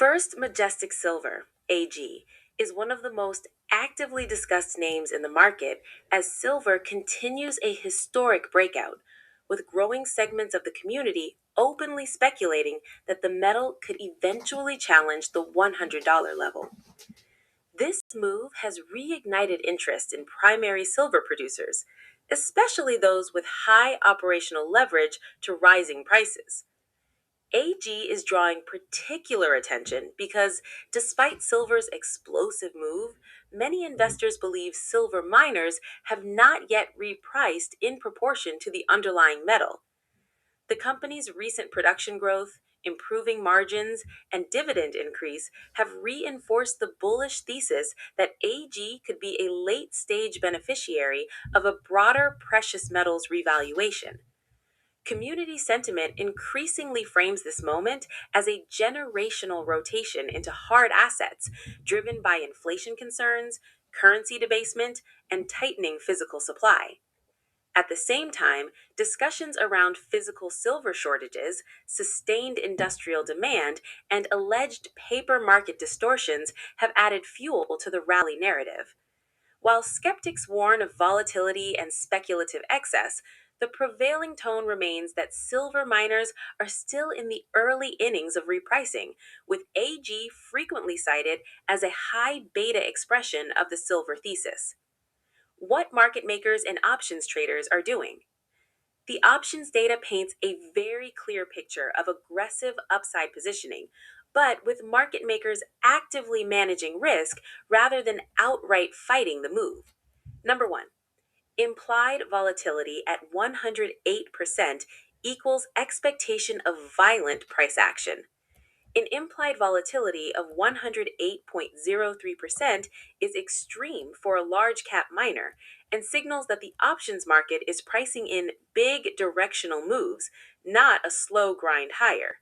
First Majestic Silver, AG, is one of the most actively discussed names in the market as silver continues a historic breakout, with growing segments of the community openly speculating that the metal could eventually challenge the $100 level. This move has reignited interest in primary silver producers, especially those with high operational leverage to rising prices. AG is drawing particular attention because despite silver's explosive move, many investors believe silver miners have not yet repriced in proportion to the underlying metal. The company's recent production growth, improving margins, and dividend increase have reinforced the bullish thesis that AG could be a late stage beneficiary of a broader precious metals revaluation. Community sentiment increasingly frames this moment as a generational rotation into hard assets driven by inflation concerns, currency debasement, and tightening physical supply. At the same time, discussions around physical silver shortages, sustained industrial demand, and alleged paper market distortions have added fuel to the rally narrative. While skeptics warn of volatility and speculative excess, the prevailing tone remains that silver miners are still in the early innings of repricing, with AG frequently cited as a high beta expression of the silver thesis. What market makers and options traders are doing? The options data paints a very clear picture of aggressive upside positioning, but with market makers actively managing risk rather than outright fighting the move. Number one, implied volatility at 108% equals expectation of violent price action. An implied volatility of 108.03% is extreme for a large cap miner and signals that the options market is pricing in big directional moves, not a slow grind higher.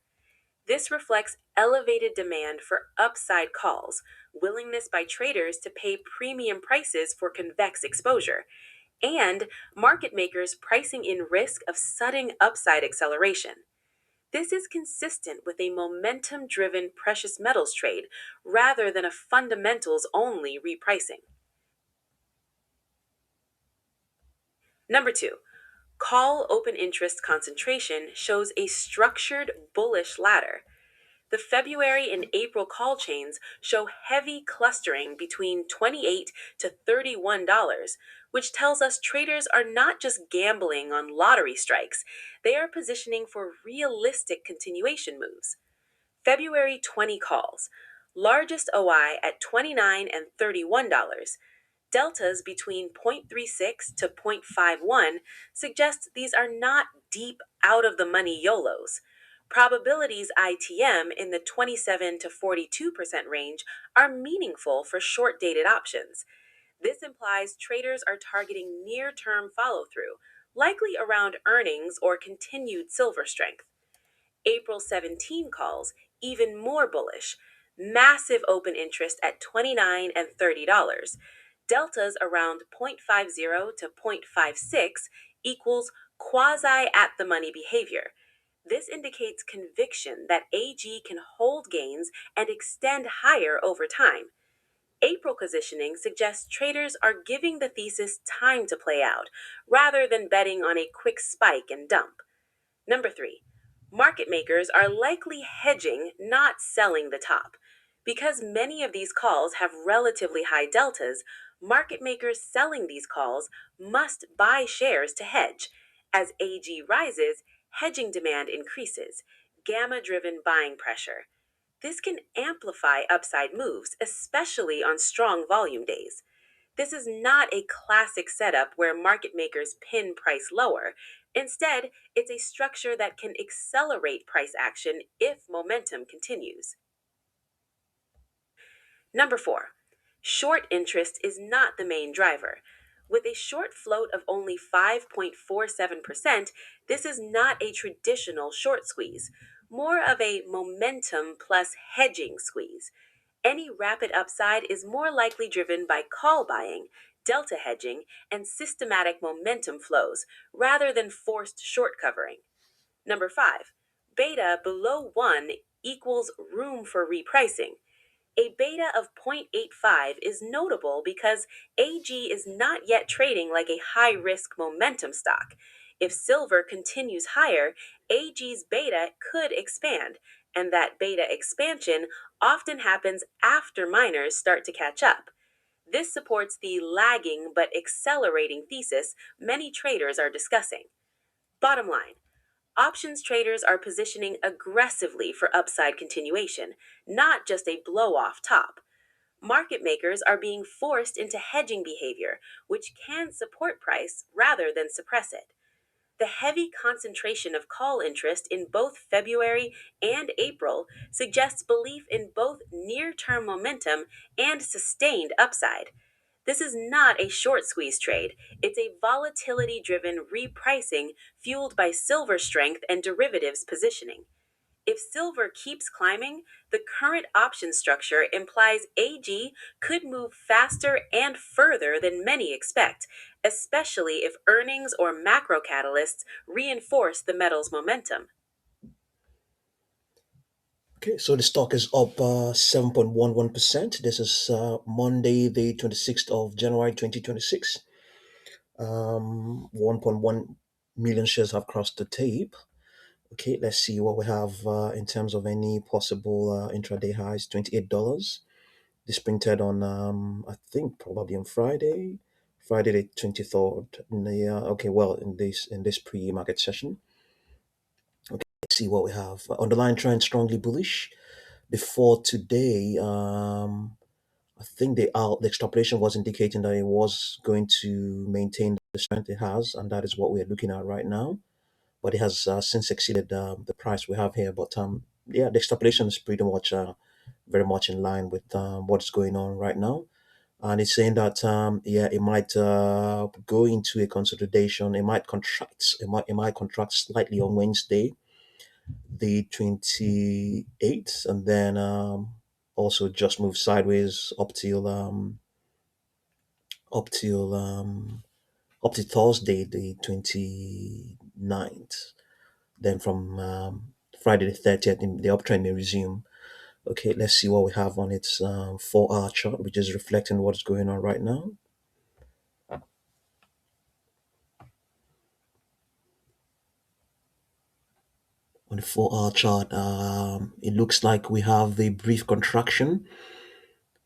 This reflects elevated demand for upside calls, willingness by traders to pay premium prices for convex exposure, and market makers pricing in risk of sudden upside acceleration. This is consistent with a momentum driven precious metals trade rather than a fundamentals only repricing. Number two, call open interest concentration shows a structured bullish ladder. The February and April call chains show heavy clustering between $28 to $31, which tells us traders are not just gambling on lottery strikes, they are positioning for realistic continuation moves. February 20 calls, largest OI at $29 and $31. Deltas between 0.36 to 0.51 suggest these are not deep out of the money YOLOs. Probabilities ITM in the 27 to 42% range are meaningful for short dated options. This implies traders are targeting near term follow through, likely around earnings or continued silver strength. April 17 calls, even more bullish. Massive open interest at $29 and $30. Deltas around 0.50 to 0.56 equals quasi at the money behavior. This indicates conviction that AG can hold gains and extend higher over time. April positioning suggests traders are giving the thesis time to play out, rather than betting on a quick spike and dump. Number three, market makers are likely hedging, not selling the top. Because many of these calls have relatively high deltas, market makers selling these calls must buy shares to hedge. As AG rises, hedging demand increases, gamma driven buying pressure. This can amplify upside moves, especially on strong volume days. This is not a classic setup where market makers pin price lower. Instead, it's a structure that can accelerate price action if momentum continues. Number four, short interest is not the main driver. With a short float of only 5.47%, this is not a traditional short squeeze, more of a momentum plus hedging squeeze. Any rapid upside is more likely driven by call buying, delta hedging, and systematic momentum flows rather than forced short covering. Number five, beta below 1 equals room for repricing. A beta of 0.85 is notable because AG is not yet trading like a high risk momentum stock. If silver continues higher, AG's beta could expand, and that beta expansion often happens after miners start to catch up. This supports the lagging but accelerating thesis many traders are discussing. Bottom line, options traders are positioning aggressively for upside continuation, not just a blow off top. Market makers are being forced into hedging behavior, which can support price rather than suppress it. The heavy concentration of call interest in both February and April suggests belief in both near term momentum and sustained upside. This is not a short squeeze trade, it's a volatility driven repricing fueled by silver strength and derivatives positioning. If silver keeps climbing, the current option structure implies AG could move faster and further than many expect, especially if earnings or macro catalysts reinforce the metal's momentum. Okay, so the stock is up 7.11%. This is Monday, the 26th of January 2026. 1.1 million shares have crossed the tape. Okay, let's see what we have in terms of any possible intraday highs. $28. This printed on, I think, probably on Friday the 23rd. Yeah, okay, well, in this pre-market session. Let's see what we have. Underlying trend strongly bullish. Before today, I think the extrapolation was indicating that it was going to maintain the strength it has, and that is what we're looking at right now. But it has since exceeded the price we have here. But yeah, the extrapolation is pretty much very much in line with what's going on right now. And it's saying that yeah, it might go into a consolidation. It might contract. It might contract slightly on Wednesday, the 28th, and then also just move sideways up to Thursday, the 29th. Then from Friday the 30th, the uptrend may resume. Okay, let's see what we have on its 4-hour chart, which is reflecting what's going on right now. On the 4-hour chart, it looks like we have a brief contraction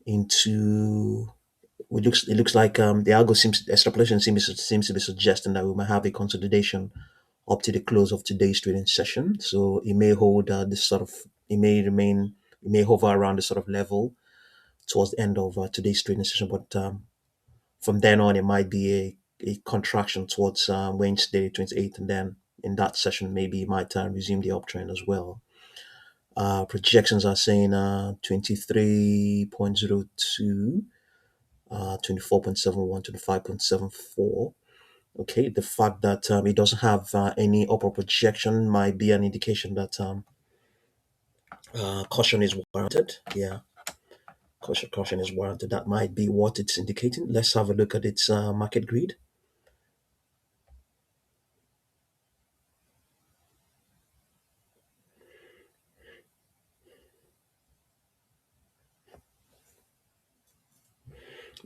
into. It looks like the algo extrapolation seems to be suggesting that we might have a consolidation up to the close of today's trading session. So it may hold this sort of, it may hover around this sort of level towards the end of today's trading session. But from then on, it might be a contraction towards Wednesday, 28th, and then in that session, maybe it might resume the uptrend as well. Projections are saying 23.02, 24.71, 25.74. Okay, the fact that it doesn't have any upper projection might be an indication that caution is warranted. Yeah, caution is warranted. That might be what it's indicating. Let's have a look at its market grid.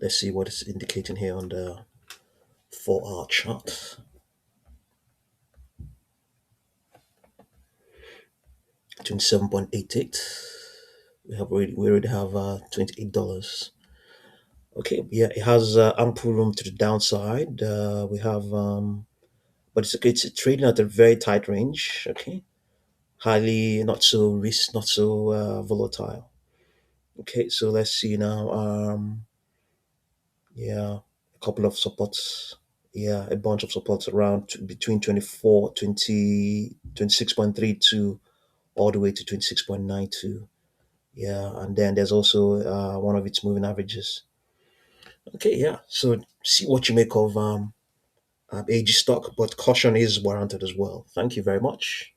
Let's see what it's indicating here on the 4-hour chart. 27.88. We already have $28. Okay, yeah, it has ample room to the downside. We have but it's trading at a very tight range. Okay, highly not so volatile. Okay, so let's see now. Yeah, a couple of supports. Yeah, a bunch of supports around between 26.32 all the way to 26.92. Yeah, and then there's also one of its moving averages. Okay, yeah. So see what you make of AG stock, but caution is warranted as well. Thank you very much.